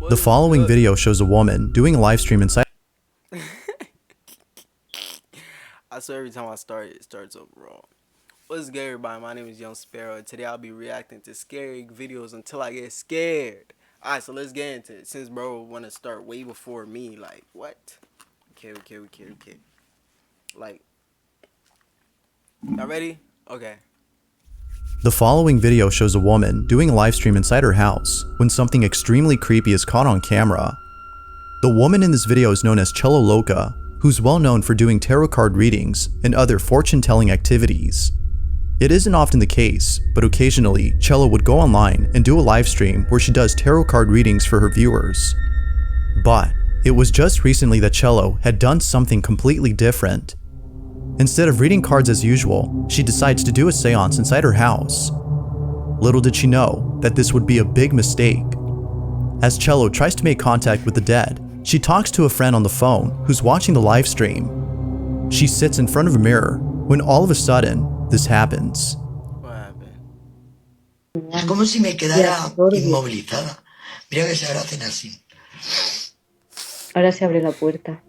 The following video shows a woman doing a live stream inside. I swear every time I start, it starts over wrong. What's good, everybody? My name is Young Sparrow, and today I'll be reacting to scary videos until I get scared. Alright, so let's get into it. Since bro want to start way before me, like, what? Okay. Like, y'all ready? Okay. The following video shows a woman doing a live stream inside her house when something extremely creepy is caught on camera. The woman in this video is known as Cello Loca, who's well known for doing tarot card readings and other fortune-telling activities. It isn't often the case, but occasionally, Cello would go online and do a live stream where she does tarot card readings for her viewers. But it was just recently that Cello had done something completely different. Instead of reading cards as usual, she decides to do a seance inside her house. Little did she know that this would be a big mistake. As Cello tries to make contact with the dead, she talks to a friend on the phone who's watching the live stream. She sits in front of a mirror when all of a sudden, this happens. What happened? Es como si me quedara inmovilizada. Mira que se ahora hacen así. Ahora se abre la puerta.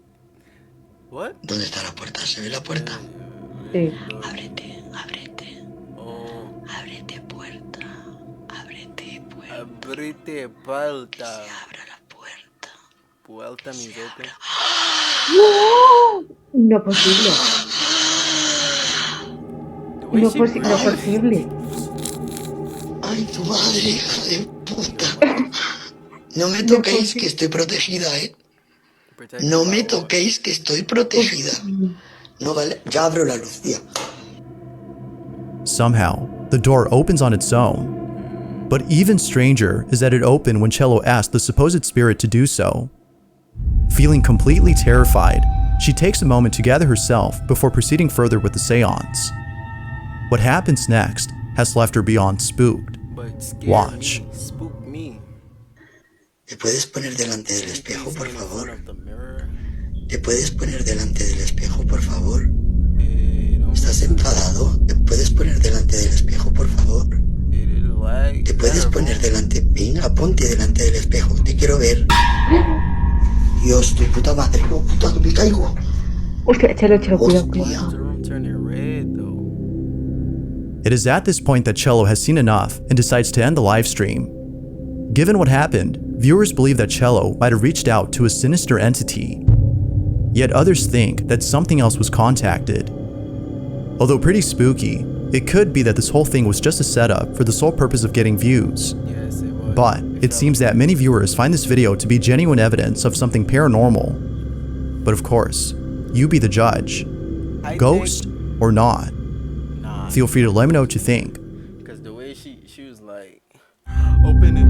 What? ¿Dónde está la puerta? ¿Se ve la puerta? Sí. Ábrete, ábrete. Oh, Ábrete puerta. Ábrete puerta. abrite puerta. Que se abra la puerta. Puerta means open. No posible. The way No, she no breathes. posible. Ay, tu madre, hija de puta. No me toquéis que estoy protegida, ¿eh? Protected No by me what? toquéis que estoy protegida. No vale. Ya abro la luz, tía. Somehow, the door opens on its own. But even stranger is that it opened when Cello asked the supposed spirit to do so. Feeling completely terrified, she takes a moment to gather herself before proceeding further with the seance. What happens next has left her beyond spooked. But scared Watch. me, spook me. ¿Te puedes poner delante del espejo, por In front favor? of the mirror. ¿Te puedes poner delante del espejo, por favor? Don't ¿Estás enfadado? ¿Te puedes poner delante del espejo, por favor? it lag. ¿Te puedes poner delante? Venga, ponte delante del espejo. Te quiero ver. Dios, tu puta madre. No, puta, que me caigo. Hostia, Chelo, cuidado. Hostia. The room turning red though. It is at this point that Cello has seen enough and decides to end the live stream. Given what happened, viewers believe that Cello might have reached out to a sinister entity. Yet others think that something else was contacted. Although pretty spooky, it could be that this whole thing was just a setup for the sole purpose of getting views. Yes, it was. But it seems that many viewers find this video to be genuine evidence of something paranormal. But of course, you be the judge. I Ghost or not? think, nah, Feel free to let me know what you think. because the way she was like, open it.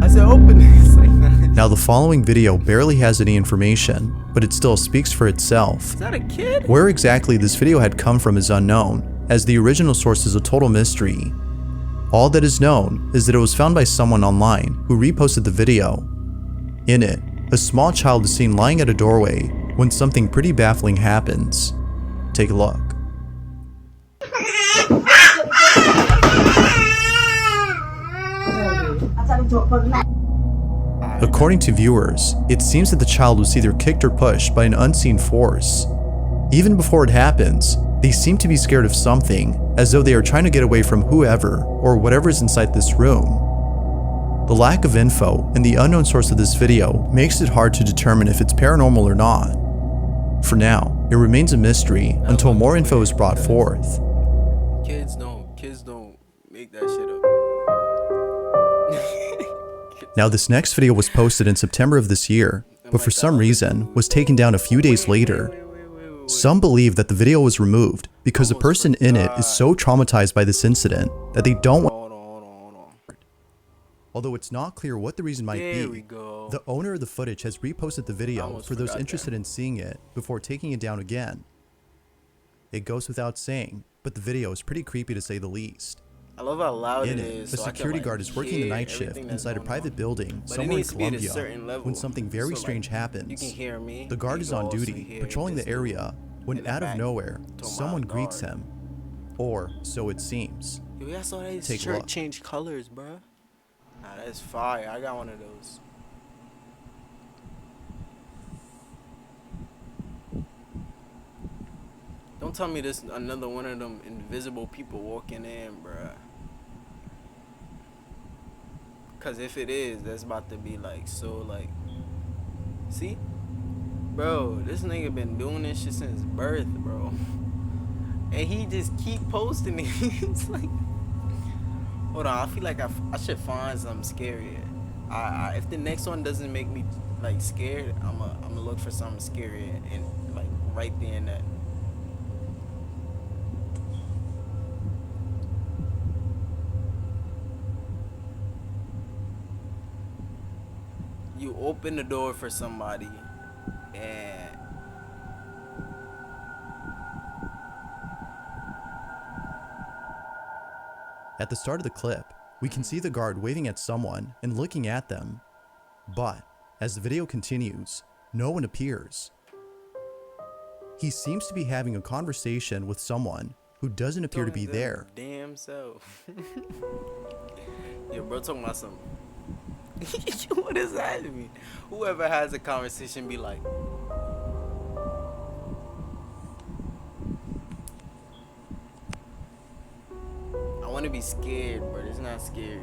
I said open it. It's like, nah. Now the following video barely has any information, but it still speaks for itself. Is that a kid? Where exactly this video had come from is unknown, as the original source is a total mystery. All that is known is that it was found by someone online who reposted the video. In it, a small child is seen lying at a doorway when something pretty baffling happens. Take a look. According to viewers, it seems that the child was either kicked or pushed by an unseen force. Even before it happens, they seem to be scared of something, as though they are trying to get away from whoever or whatever is inside this room. The lack of info and the unknown source of this video makes it hard to determine if it's paranormal or not. For now, it remains a mystery until more info is brought forth. Kids don't make that shit up. Now this next video was posted in September of this year, but for some reason was taken down a few days later. Wait. Some believe that the video was removed because the person in it is so traumatized by this incident that they don't want. Hold on. Although it's not clear what the reason might There we be, go. the owner of the footage has reposted the video almost for those forgot interested in seeing it before taking it down again. It goes without saying, but the video is pretty creepy to say the least. I love how loud In it it, is. a so I can, security like, guard is working the hear night shift everything that's inside a going private on. building But it somewhere in needs to be at a Colombia certain level, when something very so, strange like, happens. You can hear me. The guard and is you on also duty, hear patrolling this the area, when in the out of back. nowhere, To my someone greets guard. him. Or so it seems. Yo, I saw that Take a shirt look. change colors, bro. Nah, that's fire. I got one of those. Don't tell me this another one of them invisible people walking in, bruh. Cause if it is, that's about to be like so like. See, bro, this nigga been doing this shit since birth, bro. And he just keep posting it. It's like, hold on, I feel like I should find something scary. If the next one doesn't make me like scared, I'ma look for something scary and like right there and that. You open the door for somebody and At the start of the clip, we can see the guard waving at someone and looking at them. But as the video continues, no one appears. He seems to be having a conversation with someone who doesn't appear to be there. Damn self. Yo, bro, talking about something. What does that mean? Whoever has a conversation be like, I want to be scared, but it's not scary.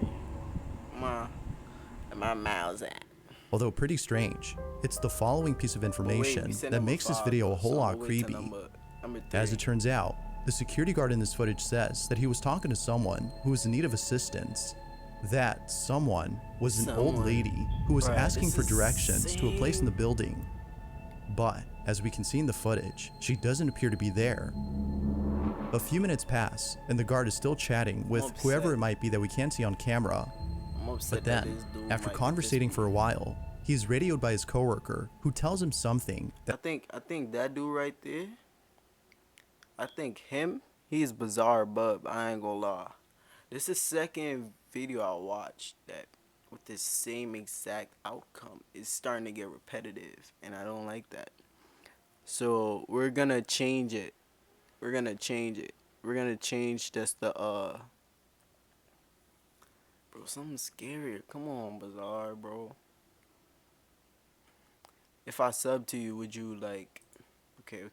My mouth's at. Although pretty strange, it's the following piece of information that makes this video a whole lot creepy. As it turns out, the security guard in this footage says that he was talking to someone who was in need of assistance. That someone was an old lady who was asking for directions to a place in the building. But as we can see in the footage, she doesn't appear to be there. A few minutes pass, and the guard is still chatting with whoever it might be that we can't see on camera. But then, after conversating for a while, he is radioed by his coworker, who tells him something that I think that dude right there, I think him, he's Bizarre Bub, I ain't gonna lie. This is the second video I watched that with this same exact outcome is starting to get repetitive, and I don't like that. So we're gonna change it. We're gonna change just the bro, something scarier. Come on, Bizarre, bro. If I sub to you, would you like? Okay.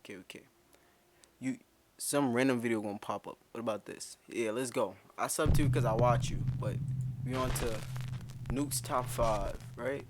Some random video gonna pop up. What about this? Yeah, let's go. I sub to you because I watch you, but we on to Nuke's top 5, right?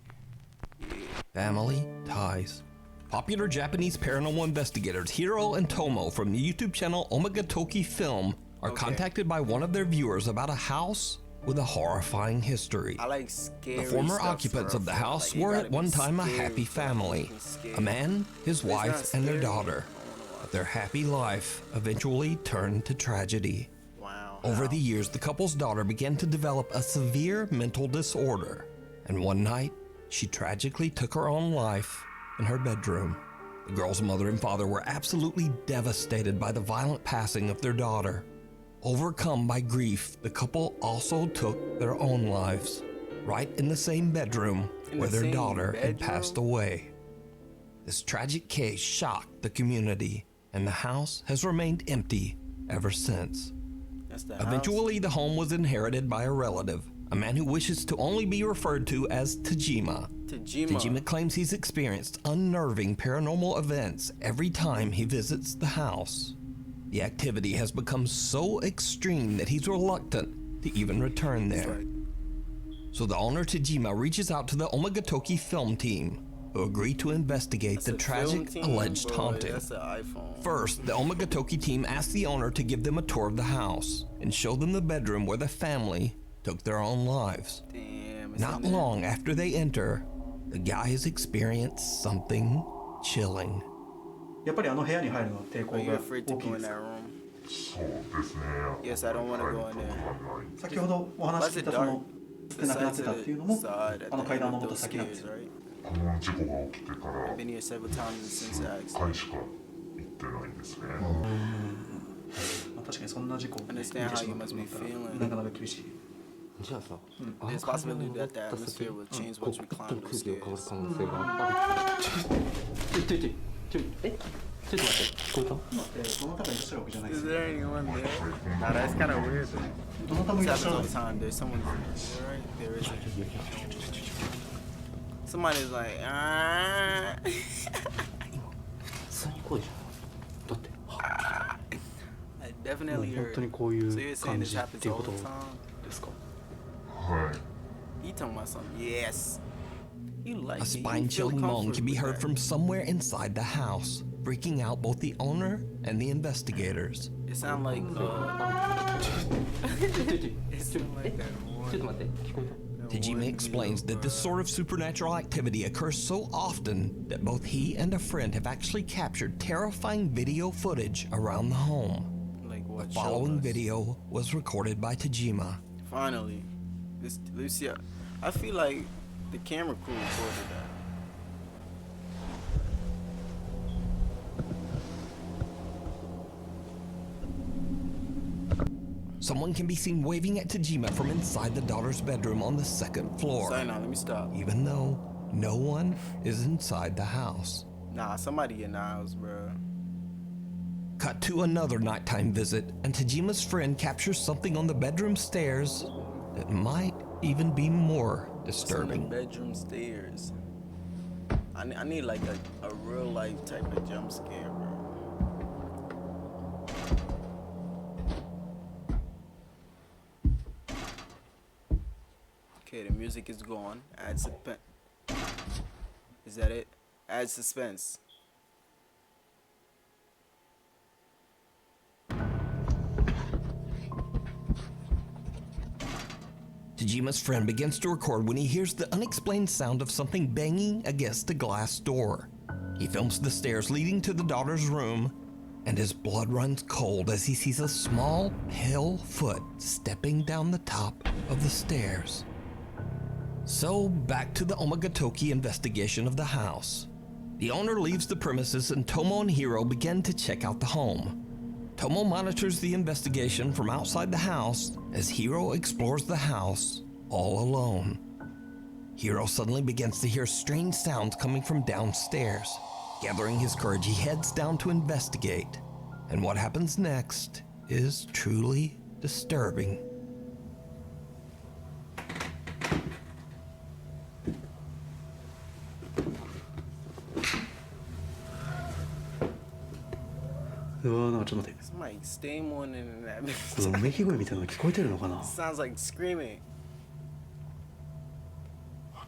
Yeah. Family ties. Popular Japanese paranormal investigators Hiro and Tomo from the YouTube channel Omagatoki Film are contacted by one of their viewers about a house with a horrifying history. I like scary The former stuff, occupants bro. of the house Like, you were gotta at one be time a scary happy for family. fucking scary. A man, his If it's not wife, and their scary, daughter. I don't wanna watch. But their happy life eventually turned to tragedy. Wow. Over the years, the couple's daughter began to develop a severe mental disorder, and one night, she tragically took her own life in her bedroom. The girl's mother and father were absolutely devastated by the violent passing of their daughter. Overcome by grief, the couple also took their own lives, right in the same bedroom where their daughter had passed away. This tragic case shocked the community, and the house has remained empty ever since. That's the Eventually, the home was inherited by a relative, a man who wishes to only be referred to as Tajima. Tajima claims he's experienced unnerving paranormal events every time he visits the house. The activity has become so extreme that he's reluctant to even return there. So the owner Tajima reaches out to the Omagatoki Film team, who agree to investigate the tragic alleged haunting. That's an iPhone. First, the Omagatoki team asks the owner to give them a tour of the house and show them the bedroom where the family took their own lives. Damn. Not long after they enter, the guys experience something chilling. やっぱりあの部屋に入るのは抵抗 Are you が afraid to 大きい go で in す that か room? そうですね。 Yes, I don't want to go in there. 先ほどお話 Why し is 聞い it たその dark? で亡くなってたっていうのも Side at あの the 階 end 段の of 元 those 先なんですよ stairs, right? この事故が起きてから I've been here several times since I asked. 1回しか行ってないんですね。まあ確かにそんな事故を、ね、見てし Understand ま how っ you た must と be なったら feeling. なかなか厳しい。じゃあさ、 There's a possibility that the atmosphere will change once we こ climb 空 those 気が変わる stairs. 可能性がある。ちょっと待って、聞こえた？待ってどなたがいらっしゃるわけじゃないで Is す there anyone there? Nah, that's kind of weird. どなたもい This らっしゃ happens ら all ない the time. There's someone. Right? There is. Somebody's like, ah. 普通に来いじゃん。だって。Definitely 本 heard. 当にこうい So you're う saying 感 this じっ happens ていう all こと the time? ですか？はい He talking about something. Yes. You like A it. You feel spine-chilling moan comfort can be with heard that. from somewhere inside the house, freaking out both the owner and the investigators. It sound like ちょっと待って聞こえた Tajima explains that this sort of supernatural activity occurs so often that both he and a friend have actually captured terrifying video footage around the home. like The what following showed us. video was recorded by Tajima. Finally, let's see. I feel like the camera crew recorded that. Someone can be seen waving at Tajima from inside the daughter's bedroom on the second floor, Sorry, now let me stop. even though no one is inside the house. Nah, somebody in the house, bro. Cut to another nighttime visit, and Tajima's friend captures something on the bedroom stairs that might even be more What's on the disturbing. bedroom stairs? I need like a real life type of jump scare, bro. Okay, the music is gone. Add suspense. Is that it? Add suspense. Tajima's friend begins to record when he hears the unexplained sound of something banging against a glass door. He films the stairs leading to the daughter's room, and his blood runs cold as he sees a small, pale foot stepping down the top of the stairs. So, back to the Omagatoki investigation of the house. The owner leaves the premises and Tomo and Hiro begin to check out the home. Tomo monitors the investigation from outside the house as Hiro explores the house all alone. Hiro suddenly begins to hear strange sounds coming from downstairs. Gathering his courage, he heads down to investigate. And what happens next is truly disturbing.なんかちょっと待って Somebody stay more than that. うめき声みたいなの聞こえてるのかな？ Sounds like screaming.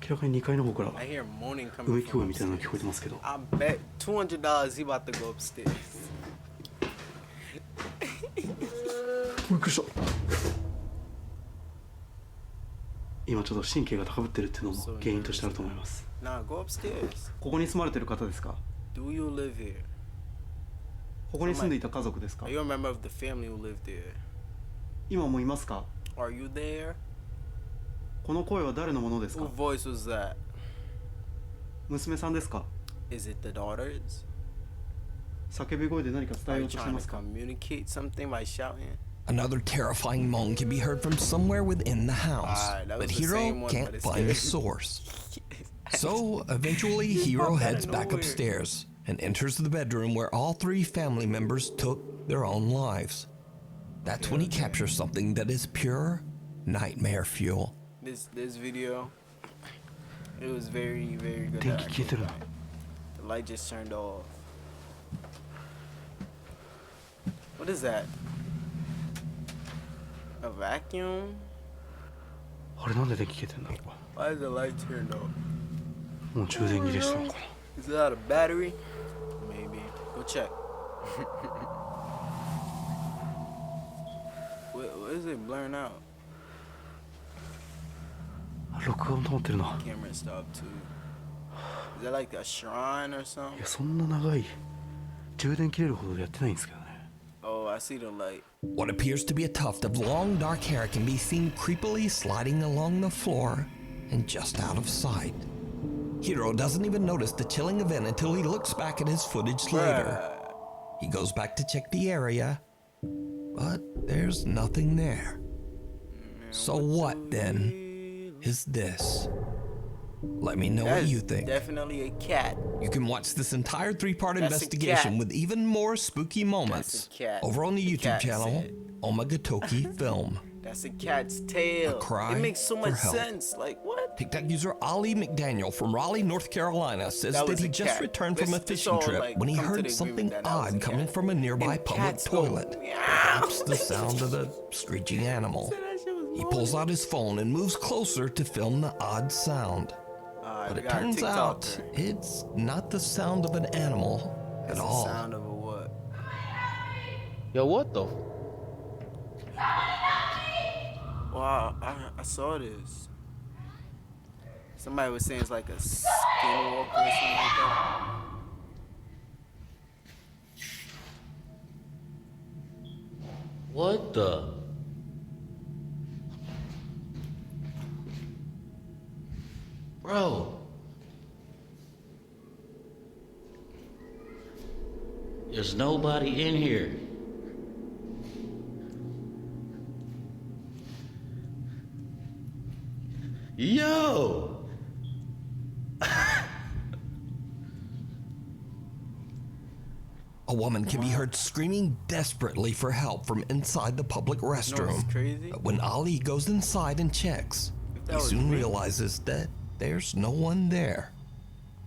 明らかに2階の方から I hear moaning う coming めき声 from みたいなの upstairs. 聞こえてますけど I bet $200 he about to go upstairs. びっくりした今ちょっと神経が高ぶってるっていうのも原因としてあると思います Nah, go upstairs. ここに住まれてる方ですか？ Do you live here? ここに住んでいた家族ですか？ Are you a member of the family who lived there? 今もいますか？ Are you there? この声は誰のものですか？ Whose voice was that? 娘さんですか？ Is it the daughter's? 叫び声で何か伝 Are えよ you うとして trying ま to すか？ communicate something by shouting? Another terrifying moan can be heard from somewhere within the house, Alright, that was but the Hiro same one, can't but it's find the scary. source. So eventually, Hiro popped out heads of back nowhere. upstairs and enters the bedroom where all three family members took their own lives. That's when he captures something that is pure nightmare fuel. This video, it was very, very good. 電気消えてるな The light just turned off. What is that? A vacuum? あれなんで電気消えてんだろ Why is the light turned off? うもう充電切れしたのか Is it out of battery? Maybe. Go check. what is it blurring out? な録音止まってるな Camera stopped too. Is that like a shrine or い something? やそんな長い充電切れるほどでやってないんですけどね Oh, I see the light. What appears to be a tuft of long dark hair can be seen creepily sliding along the floor and just out of sight. Hiro doesn't even notice the chilling event until he looks back at his footage later. He goes back to check the area, but there's nothing there. So what then is this? Let me know what That's you think. definitely a cat. You can watch this entire 3-part That's a investigation cat. with even more spooky moments That's a cat. over on the The YouTube cat channel said. Omagatoki Film. That's a cat's tail. A cry It makes so for much help. sense. Like, what? TikTok user Ali McDaniel from Raleigh, North Carolina says That that was he a just cat. returned from a Let's fishing all, trip like, when he come to heard the something agreement that was a odd coming cat. from a nearby And public cats go, toilet. meow. Perhaps the sound of the screeching animal. That shit was He pulls out his phone and moves closer to film the odd sound. Alright, But we it got a turns out TikToker. it's not the sound of an animal at It's the all. sound of a what? Yo, what the? Wow, I saw this. Somebody was saying it's like a skinwalker or something like that. What the? Bro. There's nobody in here. Yo! A woman can be heard screaming desperately for help from inside the public You know what's restroom. crazy? But when Ali goes inside and checks, that he was soon me. realizes that there's no one there.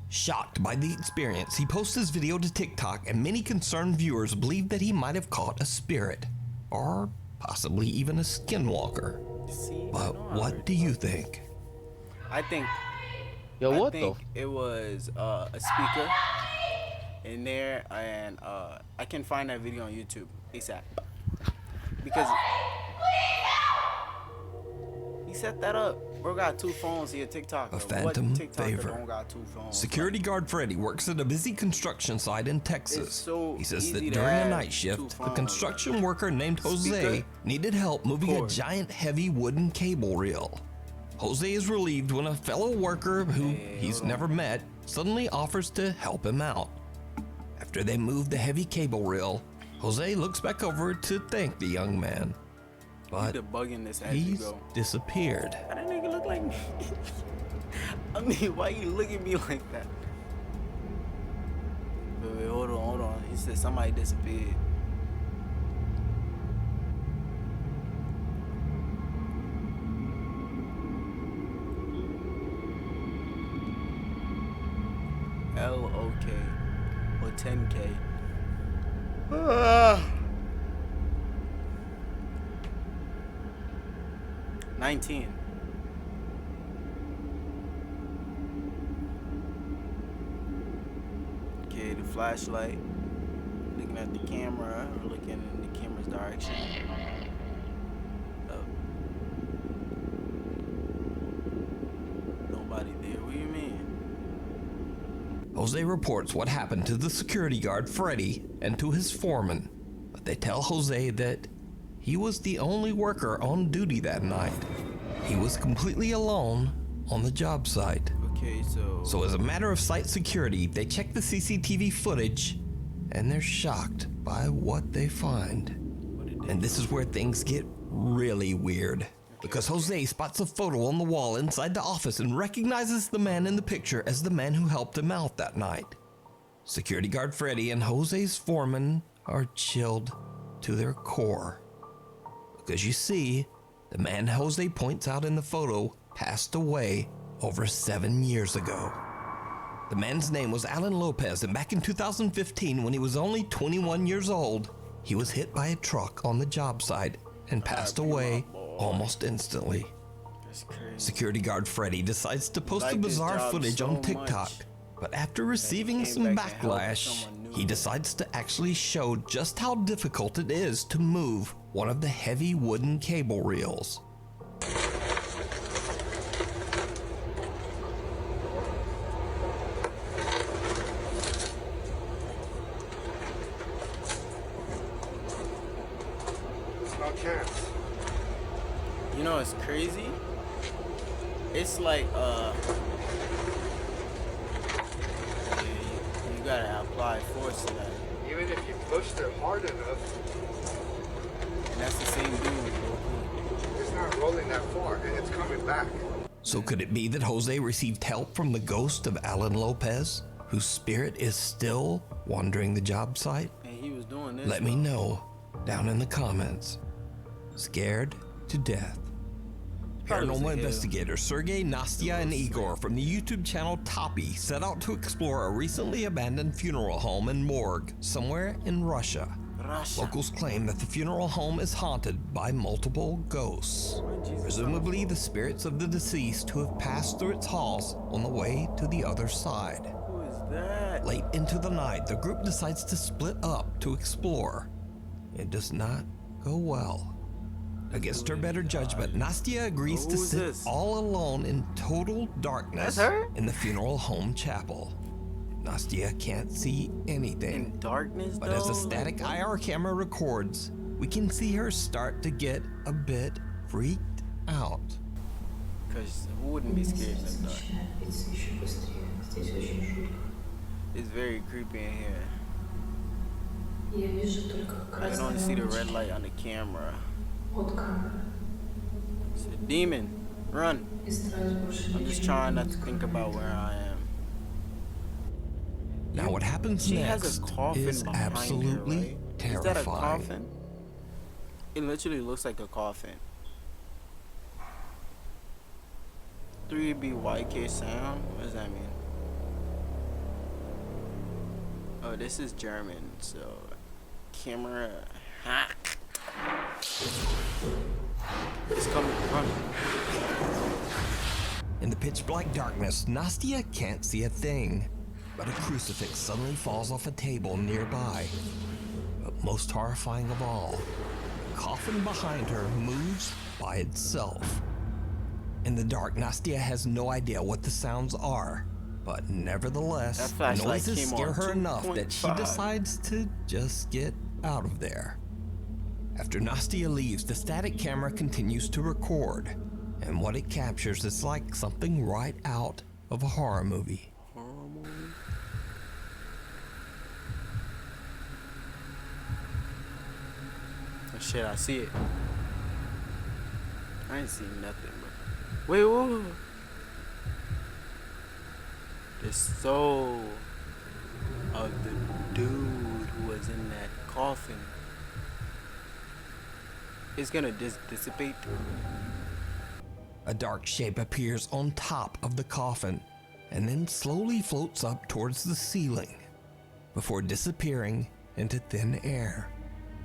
Shocked by the experience, he posts his video to TikTok, and many concerned viewers believe that he might have caught a spirit, or possibly even a skinwalker. See, But what do you think? I think Yo, what I the? think it was a speaker in there, and I can find that video on YouTube ASAP because he set that up. Bro got two phones here, TikTok. A What phantom TikToker favor. don't got two phones? Security guard Freddy works at a busy construction site in Texas. It's so He says that easy to during a have night two shift, a phones. construction worker named Jose Speaker, needed help moving a cord. giant heavy wooden cable reel. Jose is relieved when a fellow worker who he's never met suddenly offers to help him out. After they move the heavy cable reel, Jose looks back over to thank the young man. But You debugging this as you he's go. disappeared. How that nigga look like me? I mean, why you look at me like that? Wait, hold on. He said somebody disappeared. LOK or 10K. 19. Okay, the flashlight. Looking at the camera, or looking in the camera's direction. Oh. Nobody there. What do you mean? Jose reports what happened to the security guard Freddy and to his foreman, but they tell Jose that he was the only worker on duty that night. He was completely alone on the job site. Okay, So as a matter of site security, they check the CCTV footage and they're shocked by what they find. And this is where things get really weird. Because Jose spots a photo on the wall inside the office and recognizes the man in the picture as the man who helped him out that night. Security guard Freddy and Jose's foreman are chilled to their core. Because you see, the man Jose points out in the photo passed away over 7 years ago. The man's name was Alan Lopez, and back in 2015, when he was only 21 years old, he was hit by a truck on the job site and passed away almost instantly. that's crazy. Security guard Freddy decides to post the Like this bizarre job footage so on TikTok, much. but after receiving came some back and helped backlash, someone new. he decides to actually show just how difficult it is to move one of the heavy wooden cable reels. No chance. You know what's crazy? It's like you gotta apply force to that. Even if you pushed it hard enough, And that's the same dude. it's not rolling that far, and it's coming back. So could it be that Jose received help from the ghost of Alan Lopez, whose spirit is still wandering the job site? And he was doing this. Let me know down in the comments. Scared to death. thought it was a Paranormal hill. investigators Sergey, Nastya, and Igor from the YouTube channel Toppy set out to explore a recently abandoned funeral home and morgue somewhere in Russia. Locals claim that the funeral home is haunted by multiple ghosts, presumably the spirits of the deceased who have passed through its halls on the way to the other side. Who is that? Late into the night, the group decides to split up to explore. It does not go well. Against her better judgment, Nastya agrees to Who is sit this? all alone in total darkness That's her? in the funeral home chapel. Nastya can't see anything. In darkness, But as though? a static IR camera records, we can see her start to get a bit freaked out. Because who wouldn't be scared in the dark? It's very creepy in here. I can only see the red light on the camera. It's a demon. Run. I'm just trying not to think about where I am. Now what happens She next has a coffin is behind absolutely her, right? terrifying. Is that a coffin? It literally looks like a coffin. 3BYK sound? What does that mean? Oh, this is German, so camera hack. It's coming, run. In the pitch black darkness, Nastya can't see a thing, but a crucifix suddenly falls off a table nearby. But most horrifying of all, the coffin behind her moves by itself. In the dark, Nastya has no idea what the sounds are, but nevertheless, That flashlight noises came scare on her enough that she 2.5. decides to just get out of there. After Nastya leaves, the static camera continues to record, and what it captures is like something right out of a horror movie. Horror movie? Oh shit, I see it. I ain't seen nothing, bro. Wait, whoa. The soul of the dude who was in that coffin. It's gonna dissipate. A dark shape appears on top of the coffin and then slowly floats up towards the ceiling before disappearing into thin air.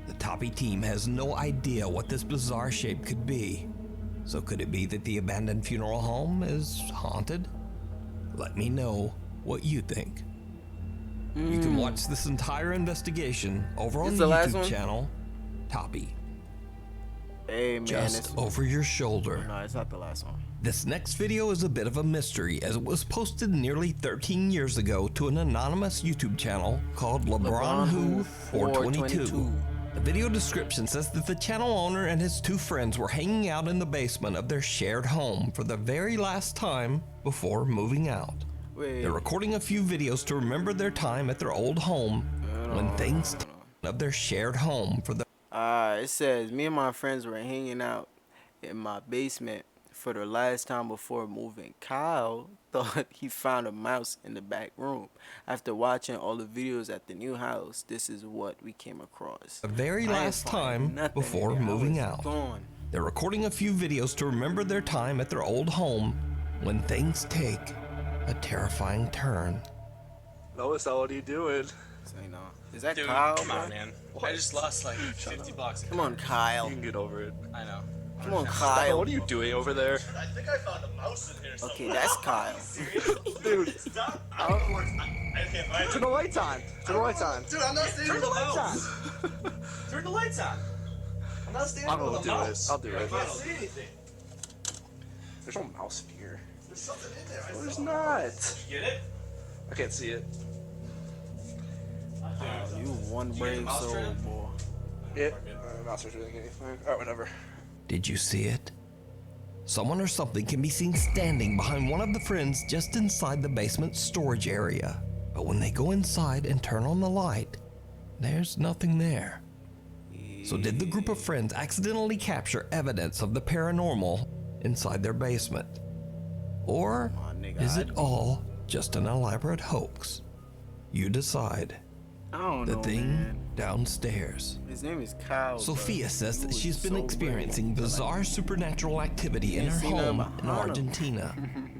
The Toppy team has no idea what this bizarre shape could be. So could it be that the abandoned funeral home is haunted? Let me know what you think. You can watch this entire investigation over on This the the last YouTube one? channel, Toppy, Hey man, just it's, over your shoulder. no, it's not the last one. This next video is a bit of a mystery as it was posted nearly 13 years ago to an anonymous YouTube channel called LeBron Who 422. The video description says that the channel owner and his two friends were hanging out in the basement of their shared home for the very last time before moving out. Wait, They're recording a few videos to remember their time at their old home when things of their shared home for the it says me and my friends were hanging out in my basement for the last time before moving. Kyle thought he found a mouse in the back room. After watching all the videos at the new house, this is what we came across. very I ain't last find time nothing before in there. I moving was out. Gone. They're recording a few videos to remember their time at their old home when things take a terrifying turn. Lois, what are you doing? So, you know, is that Dude, Kyle? come bro? on, man. I just lost like 50 bucks. Come on, Kyle. You can get over it. I know. Come on, Kyle. What are you doing over there? I think I found a mouse in here somewhere. Okay, that's Kyle. Dude, Stop. I can't find turn it. the lights on. Turn the lights on. Dude, I'm not standing Turn with the a lights mouse. Turn the lights on. I'm not standing I'll with a do mouse. this. I'll do I it. can't see anything. There's no mouse in here. There's something in there. I No, there's saw. not. Did you get it? I can't see it. You one brave mouse soul, trap? boy. Yeah. Mouse is doing anything. Alright, whatever. Did you see it? Someone or something can be seen standing behind one of the friends just inside the basement storage area. But when they go inside and turn on the light, there's nothing there. So did the group of friends accidentally capture evidence of the paranormal inside their basement? Or Come on, nigga, is I'd it all just an elaborate hoax? You decide. I don't The know, thing man. downstairs. His name is Kyle. Sophia says that He she's was been so experiencing great. bizarre supernatural activity in Ain't her seen nothing home in behind 'em. Argentina.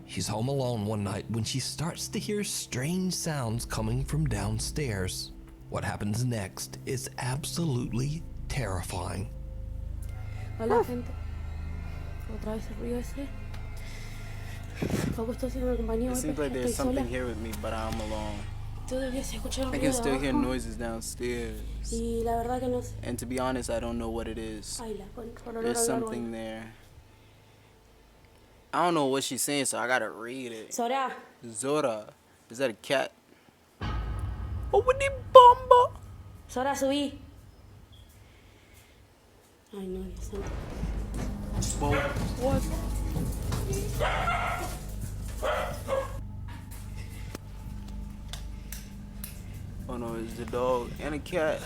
She's home alone one night when she starts to hear strange sounds coming from downstairs. What happens next is absolutely terrifying. Hola, gente. Otra vez el ruido ese. Paco está haciendo compañía It hoy, seems pero like there's estoy sola. something here with me, but I'm alone. Tú debías escuchar el I ruido can de still hear abajo. noises downstairs. Y la verdad que no sé. And to be honest, I don't know what it is. Ay, la por olor There's al árbol. something there. I don't know what she's saying, so I gotta read it. Sora, Zora. Is that a cat? Oh, with the bomba. Sora, subí. Ay, no, Dios santo. What? Oh no, it's the dog and a cat.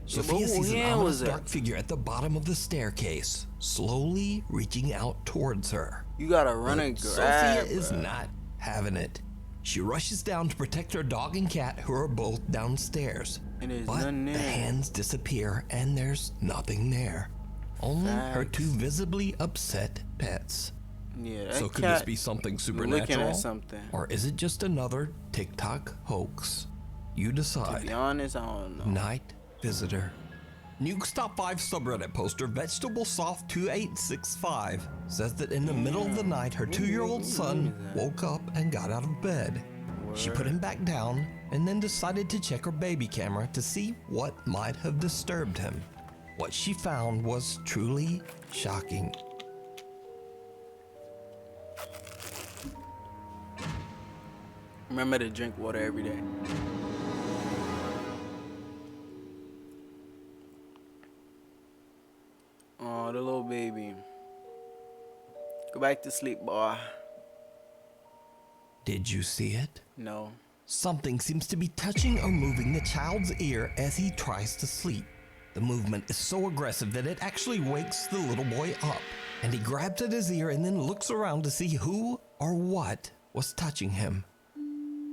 Sophia sees an hand ominous was that? dark figure at the bottom of the staircase, slowly reaching out towards her. You gotta run and But grab. Sophia is bruh. not having it. She rushes down to protect her dog and cat, who are both downstairs. And there's But nothing the there. hands disappear and there's nothing there. Only her Facts. two visibly upset pets. Yeah, that So could cat this be something looking supernatural? at something. Or is it just another TikTok hoax? You To decide. be honest, I don't know. Night Visitor. Nuke's Top 5 subreddit poster Vegetablesoft2865 says that in the middle of the night, her 2-year-old son woke up and got out of bed. She put him back down and then decided to check her baby camera to see what might have disturbed him. What she found was truly shocking. Remember to drink water every day. Oh, the little baby. Go back to sleep, boy. Did you see it? No. Something seems to be touching or moving the child's ear as he tries to sleep. The movement is so aggressive that it actually wakes the little boy up, and he grabs at his ear and then looks around to see who or what was touching him.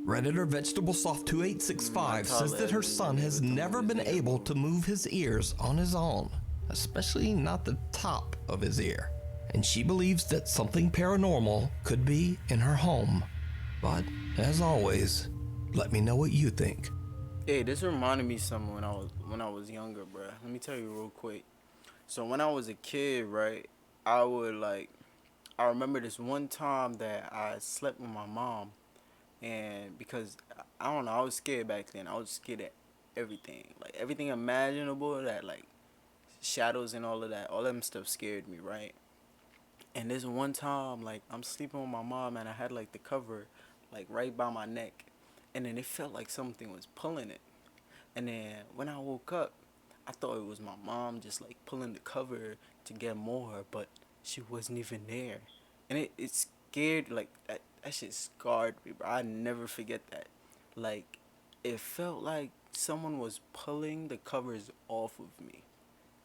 Redditor VegetableSoft2865 says that her son has never been able to move his ears on his own, especially not the top of his ear, and she believes that something paranormal could be in her home. But, as always, let me know what you think. Hey, this reminded me of something when I was younger, bruh. Let me tell you real quick. So when I was a kid, right, I remember this one time that I slept with my mom, and because I don't know, I was scared back then. I was scared of everything, like everything imaginable, that like shadows and all of that. All them stuff scared me, right? And this one time, like I'm sleeping with my mom, and I had like the cover, like right by my neck. And then it felt like something was pulling it. And then when I woke up, I thought it was my mom just like pulling the cover to get more, but she wasn't even there. And it scared, like that shit scarred me, bro. I never forget that. Like it felt like someone was pulling the covers off of me.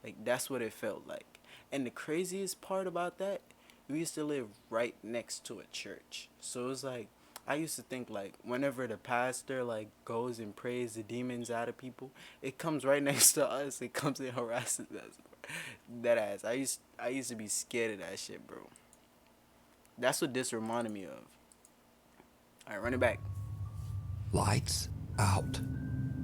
Like that's what it felt like. And the craziest part about that, we used to live right next to a church. So it was like, I used to think like whenever the pastor like goes and prays the demons out of people, it comes right next to us. It comes and harasses us. That ass. I used to be scared of that shit, bro. That's what this reminded me of. Alright, run it back. Lights out.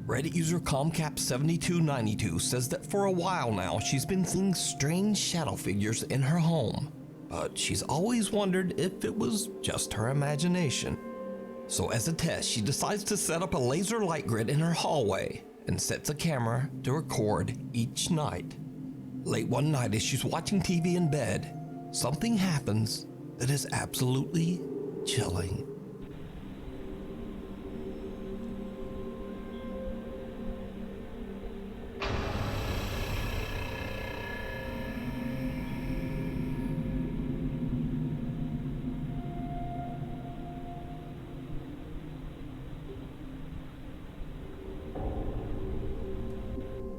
Reddit user ComCap7292 says that for a while now she's been seeing strange shadow figures in her home, but she's always wondered if it was just her imagination. So as a test, she decides to set up a laser light grid in her hallway and sets a camera to record each night. Late one night as she's watching TV in bed, something happens that is absolutely chilling.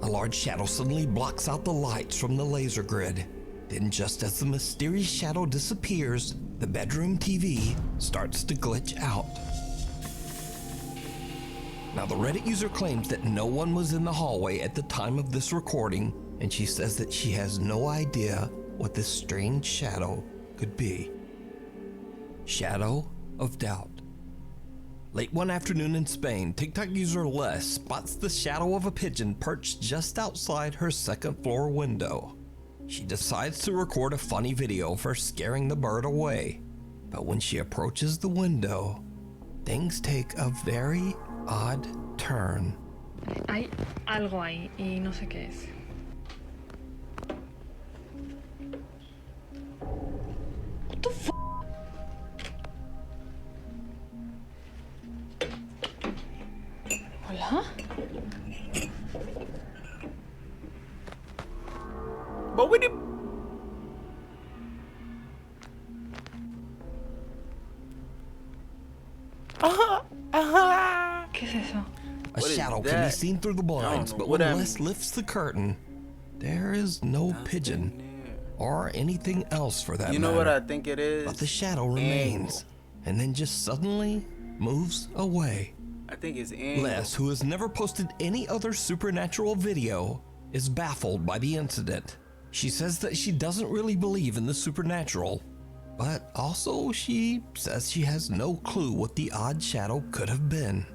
A large shadow suddenly blocks out the lights from the laser grid. Then just as the mysterious shadow disappears, the bedroom TV starts to glitch out. Now, the Reddit user claims that no one was in the hallway at the time of this recording, and she says that she has no idea what this strange shadow could be. Shadow of doubt. Late one afternoon in Spain, TikTok user Les spots the shadow of a pigeon perched just outside her second floor window. She decides to record a funny video of her scaring the bird away. But when she approaches the window, things take a very odd turn. Hay algo ahí y no sé qué es. What the f***? Hola? But we did. ¿Qué es eso? A shadow can be seen through the blinds, but when Les lifts the curtain, there is no pigeon or anything else for that matter. You know what I think it is? But the shadow remains and then just suddenly moves away. I think it's Angle. Les, who has never posted any other supernatural video, is baffled by the incident. She says that she doesn't really believe in the supernatural, but also she says she has no clue what the odd shadow could have been.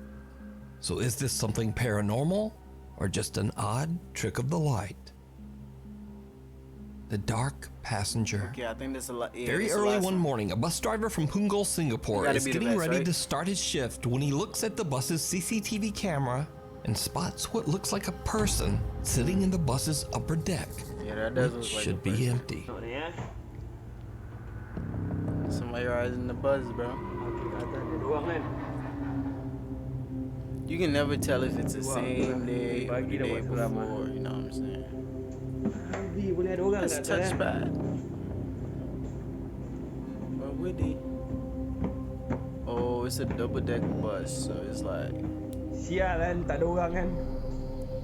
So is this something paranormal or just an odd trick of the light? The dark passenger. Okay, I think this is a lot. Yeah, Very early one morning, a bus driver from Punggol, Singapore is getting ready right? to start his shift when he looks at the bus's CCTV camera and spots what looks like a person sitting in the bus's upper deck, Yeah, that does which look like should be empty. Somebody riding the bus, bro. You can never tell if it's the same day or the day before, you know what I'm saying? Let's touch pad. Where would he? Oh, it's a double deck bus, so it's like. Sial kan, tak ada orang kan.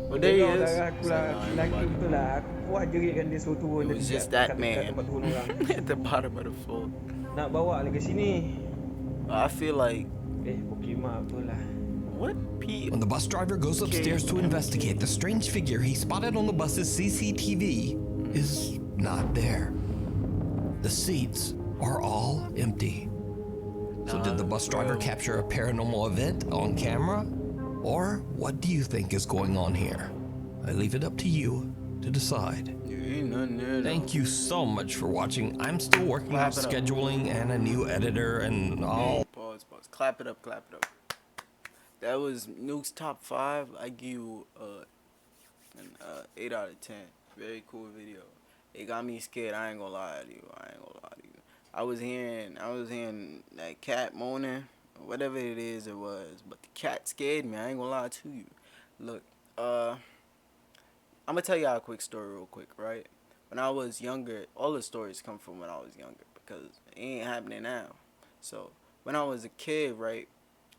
Oh, there he is. Aku lah, lelaki betul lah. Aku kuat jerit kan dia suruh turun. It was just that man at the bottom of the floor. Nak bawa lagi sini. I feel like. Pokemon betul lah. What? P? When the bus driver goes upstairs to investigate, the strange figure he spotted on the bus's CCTV is not there. The seats are all empty. So did the bus driver capture a paranormal event on camera? Or what do you think is going on here? I leave it up to you to decide. Thank you so much for watching. I'm still working on scheduling and a new editor and all. Pause. Clap it up. That was Nuke's top 5. I give you an 8 out of 10. Very cool video. It got me scared. I ain't gonna lie to you. I was hearing that cat moaning, whatever it was, but the cat scared me. I ain't gonna lie to you. Look, I'm gonna tell y'all a quick story real quick, right? When I was younger, all the stories come from when I was younger because it ain't happening now. So when I was a kid, right,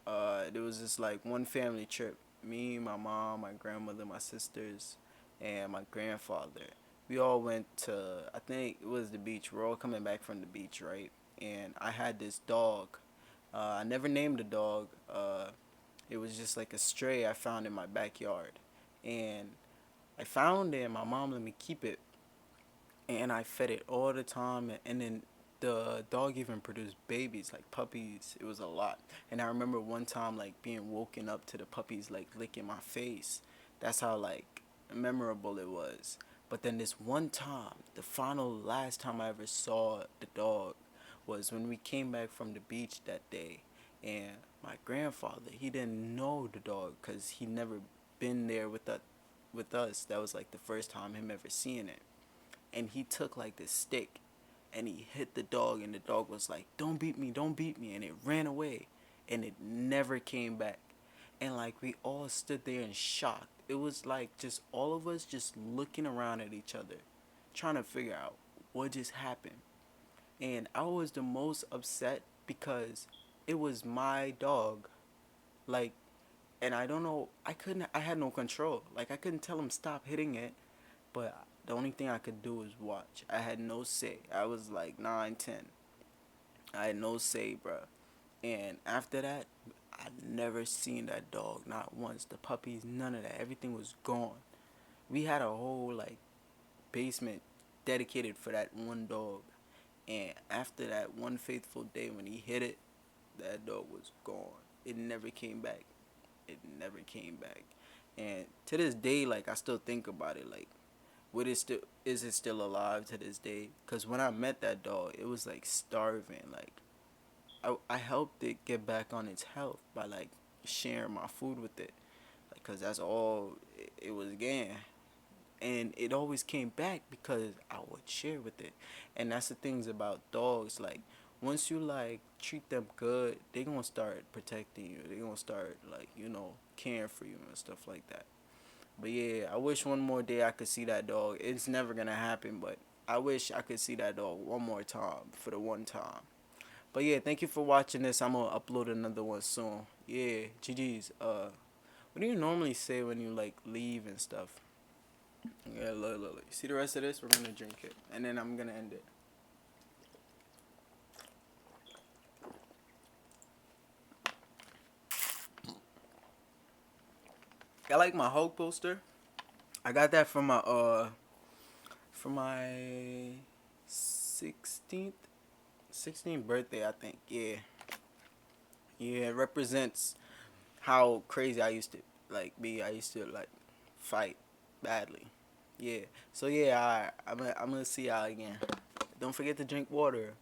there was this like one family trip. Me, my mom, my grandmother, my sisters, and my grandfather. We all went to, I think it was the beach. We're all coming back from the beach, right? And I had this dog. I never named the dog. It was just like a stray I found in my backyard. And I found it and my mom let me keep it. And I fed it all the time. And then the dog even produced babies, like puppies. It was a lot. And I remember one time like being woken up to the puppies like licking my face. That's how like memorable it was. But then this one time, the last time I ever saw the dog was when we came back from the beach that day. And my grandfather, he didn't know the dog because he never been there with us. That was like the first time him ever seeing it. And he took like this stick and he hit the dog, and the dog was like, don't beat me, and it ran away and it never came back. And like we all stood there in shock. It was like just all of us just looking around at each other, trying to figure out what just happened. And I was the most upset because it was my dog. Like, and I don't know, I had no control. Like, I couldn't tell him stop hitting it, but the only thing I could do was watch. I had no say. I was like 9, 10. I had no say, bruh. And after that, I never seen that dog, not once. The puppies, none of that. Everything was gone. We had a whole like basement dedicated for that one dog. And after that one faithful day when he hit it, that dog was gone. It never came back. It never came back. And to this day, like I still think about it, like would it still is it still alive to this day? Cause when I met that dog, it was like starving. Like I helped it get back on its health by like sharing my food with it, like, cause that's all it was getting. And it always came back because I would share with it. And that's the things about dogs, like once you like treat them good, they gonna start protecting you. They gonna start like, you know, caring for you and stuff like that. But yeah, I wish one more day I could see that dog. It's never gonna happen, but I wish I could see that dog one more time for the one time. But yeah, thank you for watching this. I'm gonna upload another one soon. Yeah, GG's. What do you normally say when you like leave and stuff? Yeah, look. You see the rest of this? We're gonna drink it, and then I'm gonna end it. I like my Hulk poster. I got that from my 16th birthday, I think. Yeah, it represents how crazy I used to like be. I used to like fight badly. Yeah. So yeah, I'm gonna see y'all again. Don't forget to drink water.